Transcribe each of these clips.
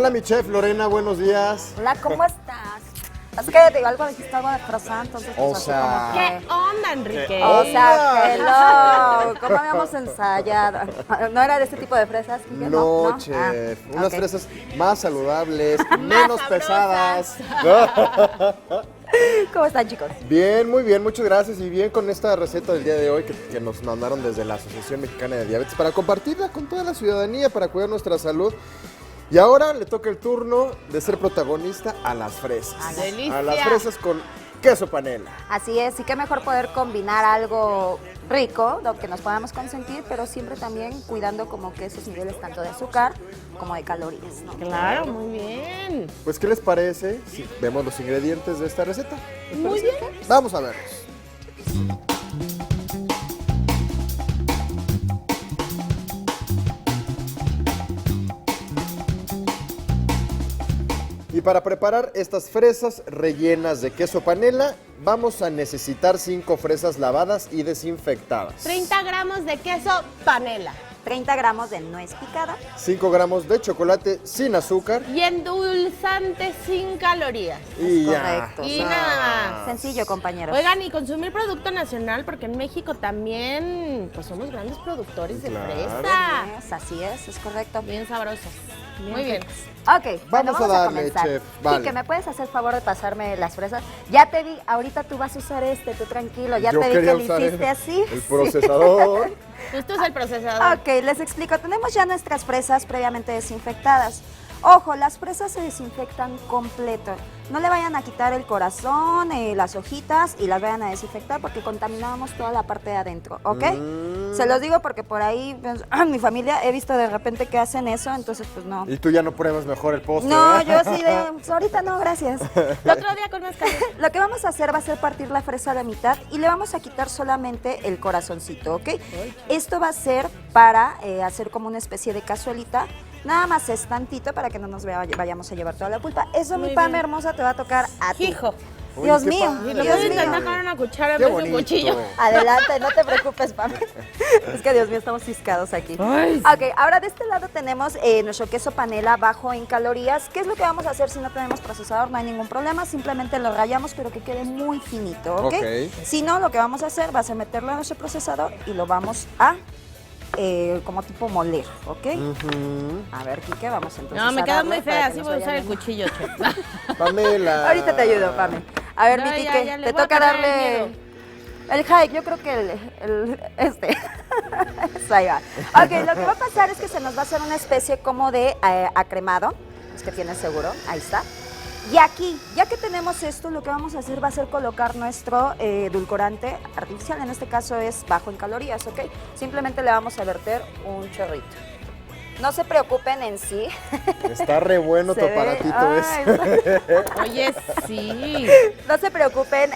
Hola, mi chef Lorena, buenos días. Hola, ¿cómo estás? Es que te digo algo, dijiste algo de croissant, entonces O pues, sea, así ¿Qué onda, Enrique? como que... O sea, hello, ¿cómo habíamos ensayado? ¿No era de este tipo de fresas? Quique? no, chef. Unas ok. fresas más saludables, menos sabrosas. pesadas. ¿Cómo están, chicos? Bien, muy bien, muchas gracias. Y bien con esta receta del día de hoy que nos mandaron desde la Asociación Mexicana de Diabetes para compartirla con toda la ciudadanía, para cuidar nuestra salud. Y ahora le toca el turno de ser protagonista a las fresas. ¡Delicia! A las fresas con queso panela. Así es, y qué mejor poder combinar algo rico, lo que nos podamos consentir, pero siempre también cuidando como que esos niveles tanto de azúcar como de calorías, ¿no? Claro, muy bien. Pues, ¿qué les parece si vemos los ingredientes de esta receta? ¿Les Muy parece? bien. Vamos a verlos. Y para preparar estas fresas rellenas de queso panela, vamos a necesitar 5 fresas lavadas y desinfectadas. 30 gramos de queso panela. 30 gramos de nuez picada. 5 gramos de chocolate sin azúcar. Y endulzante sin calorías. Y correcto. Y nada más. Sencillo, compañeros. Oigan, y consumir producto nacional, porque en México también, pues somos grandes productores de Claro. fresa. Así es correcto. Bien sabrosos. Muy bien. Ok, bueno, Vamos a darle, comenzar. chef, vale. Quique, ¿me puedes hacer favor de pasarme las fresas? Ya te vi, ahorita tú vas a usar tú tranquilo, ya Yo te vi quería que lo usar hiciste así. el procesador. Justo es el procesador. Ok, les explico. Tenemos ya nuestras fresas previamente desinfectadas. Ojo, las fresas se desinfectan completo. No le vayan a quitar el corazón, las hojitas y las vayan a desinfectar porque contaminamos toda la parte de adentro, ¿ok? Se los digo porque por ahí, pues, mi familia, he visto de repente que hacen eso, entonces pues no. Y tú ya no pruebas mejor el postre, No, ¿verdad? yo sí de, pues, ahorita no, gracias. El otro día con unas cajas. Lo que vamos a hacer va a ser partir la fresa a la mitad y le vamos a quitar solamente el corazoncito, ¿ok? Esto va a ser para hacer como una especie de cazuelita. Nada más es tantito para que no nos vayamos a llevar toda la culpa. Eso, Muy mi Pame bien. hermosa, te va a tocar a ti. Hijo. Uy, Dios qué mío, padre. Y lo Dios puedo mío. intentar con una cuchara en Qué vez de un bonito. cuchillo. Adelante, no te preocupes, Pame. Es que, Dios mío, estamos ciscados aquí. Ay. Ok, ahora de este lado tenemos nuestro queso panela bajo en calorías. ¿Qué es lo que vamos a hacer si no tenemos procesador? No hay ningún problema, simplemente lo rallamos, pero que quede muy finito, ¿ok? Ok. Si no, lo que vamos a hacer va a ser meterlo en nuestro procesador y lo vamos a como tipo moler, ¿ok? A ver, Quique, vamos entonces No, me a queda darle muy para fea, que así nos voy a vaya usar el bien. cuchillo, chef. Pamela. Ahorita te ayudo, Pame. A ver, No, mi ya, Quique, ya le te voy a toca perder darle el el hike, yo creo que Eso, ahí va. Ok, lo que va a pasar es que se nos va a hacer una especie como de acremado. Es que tienes seguro, ahí está. Y aquí, ya que tenemos esto, lo que vamos a hacer va a ser colocar nuestro edulcorante artificial. En este caso es bajo en calorías, ¿ok? Simplemente le vamos a verter un chorrito. No se preocupen en sí. Está re bueno tu Se ve- aparatito Ay, ese. Oye, sí. No se preocupen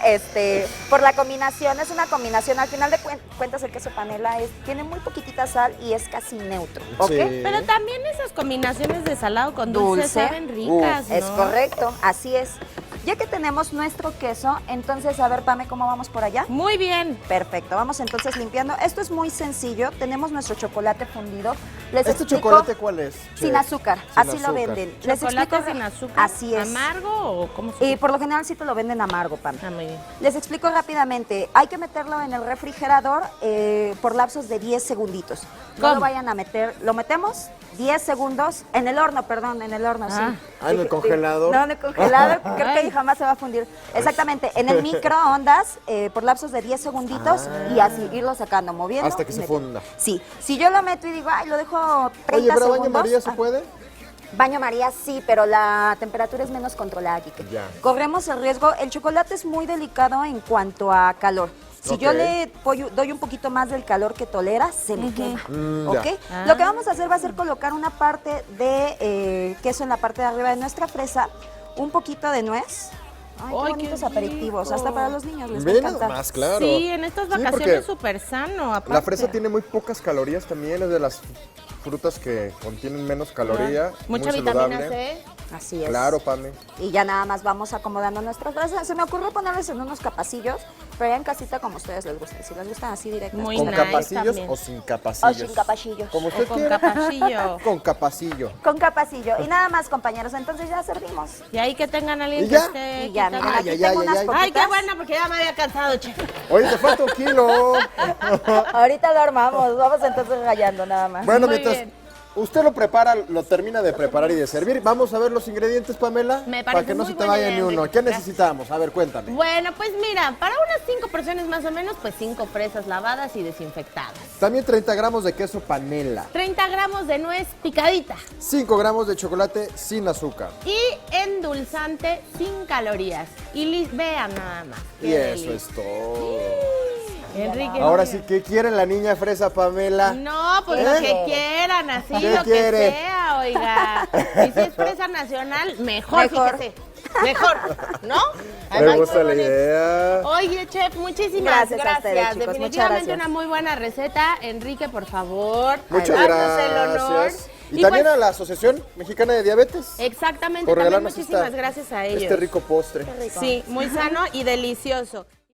por la combinación, es una combinación. Al final de cuentas el queso panela tiene muy poquitita sal y es casi neutro, ¿ok? Sí. Pero también esas combinaciones de salado con dulce, Dulce. saben ricas, ¿no? Es correcto, así es. Ya que tenemos nuestro queso, entonces, a ver, Pame, ¿cómo vamos por allá? Muy bien. Perfecto, vamos entonces limpiando. Esto es muy sencillo, tenemos nuestro chocolate fundido. Les ¿Este explico- chocolate cuál es? Sin chef? azúcar, Sin así lo azúcar. venden. Les ¿Chocolate explico- sin azúcar? Así es. ¿Amargo o cómo se Y por lo general sí te lo venden amargo, Pame. Ah, muy bien. Les explico rápidamente. Hay que meterlo en el refrigerador por lapsos de 10 segunditos. No ¿Cómo? lo vayan a meter. Lo metemos 10 segundos en el horno, perdón, en el horno, Ah. sí. Ah, ¿en el congelador? No, en el congelador. Creo que Ay. ahí jamás se va a fundir. Exactamente. En el microondas por lapsos de 10 segunditos y así irlo sacando, moviendo. Hasta que y se metiendo. funda. Sí. Si yo lo meto y digo, ay, lo dejo 30 Oye, ¿pero segundos. baño María se ah, puede? Baño María sí, pero la temperatura es menos controlada, Quique. Ya. Corremos el riesgo. El chocolate es muy delicado en cuanto a calor. Si yo Ok. le doy un poquito más del calor que tolera, se me quema. ¿Ok? ya. Ah. Lo que vamos a hacer va a ser colocar una parte de queso en la parte de arriba de nuestra fresa, un poquito de nuez. Ay, qué Ay, qué bonitos aperitivos. rico. Hasta para los niños les va a Ve nada encantar. más, claro. Sí, en estas Sí, porque vacaciones súper sano, aparte. La fresa tiene muy pocas calorías también, es de las frutas que contienen menos caloría, Mucha muy vitamina saludable. C. Así es. Claro, Pame. Y ya nada más vamos acomodando nuestras brasas. Se me ocurre ponerles en unos capacillos, pero ya en casita como a ustedes les gusta. Si les gustan así directos. Muy ¿Con nice capacillos también. o sin capacillos? O sin capacillos. Como usted O con quiera. capacillo. Con capacillo. Con capacillo. Y nada más, compañeros. Entonces ya servimos. Y ahí que tengan a alguien ¿Y que ya? esté Y ya, quitando- miren, aquí ay, tengo ay, unas ay. poquitas. Ay, qué bueno, porque ya me había cansado, che. Oye, te falta 1 kilo. Ahorita lo armamos. Vamos entonces rayando nada más. Bueno, Muy mientras bien. usted lo prepara, lo termina de preparar y de servir, vamos a ver los ingredientes, Pamela. Me para parece que no muy se te buena vaya idea, ni uno. Enrique. ¿Qué Gracias. necesitamos? A ver, cuéntame. Bueno, pues mira, para unas 5 porciones más o menos, pues 5 fresas lavadas y desinfectadas. También 30 gramos de queso panela. 30 gramos de nuez picadita. 5 gramos de chocolate sin azúcar. Y endulzante sin calorías. Y vean nada más. Y qué eso deli. es todo. Enrique. Ahora mira. sí, ¿qué quiere la niña fresa, Pamela? No, pues lo que quieran, así, ¿Qué lo quiere? que sea, oiga. Y si es fresa nacional, mejor, Mejor. fíjese. Mejor, ¿no? Me Además, gusta qué la bonito. idea. Oye, chef, muchísimas Gracias gracias. a ustedes, chicos, muchas Definitivamente gracias. una muy buena receta. Enrique, por favor, Muchas haznos el honor. gracias. Y también pues, a la Asociación Mexicana de Diabetes. exactamente, por también regalarnos muchísimas esta- gracias a ellos. Este rico postre. Sí, muy sano y delicioso.